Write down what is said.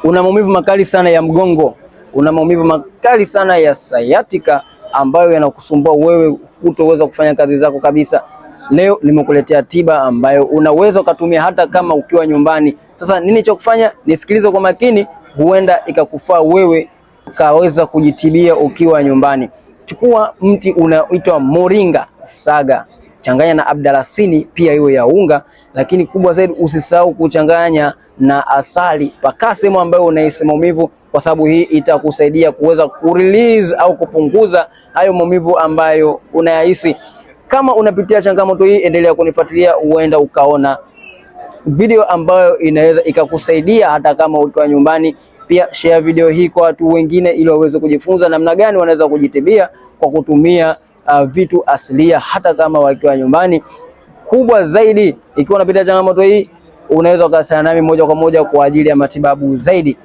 una maumivu makali sana ya mgongo, una maumivu makali sana ya sciatica ambayo yanakusumbua wewe kutoweza kufanya kazi zako kabisa, leo nimekuletea tiba ambayo unaweza ukatumia hata kama ukiwa nyumbani. Sasa nini cha kufanya? Nisikilize kwa makini, huenda ikakufaa wewe ukaweza kujitibia ukiwa nyumbani. Chukua mti unaoitwa moringa saga, changanya na abdalasini pia iwe ya unga, lakini kubwa zaidi usisahau kuchanganya na asali. Paka sehemu ambayo unahisi maumivu, kwa sababu hii itakusaidia kuweza kurelease au kupunguza hayo maumivu ambayo unayahisi. Kama unapitia changamoto hii, endelea kunifuatilia, huenda ukaona video ambayo inaweza ikakusaidia hata kama ukiwa nyumbani. Pia share video hii kwa watu wengine ili waweze kujifunza namna gani wanaweza kujitibia kwa kutumia vitu asilia hata kama wakiwa nyumbani. Kubwa zaidi, ikiwa unapitia changamoto hii, unaweza ukasiliana nami moja kwa moja kwa ajili ya matibabu zaidi.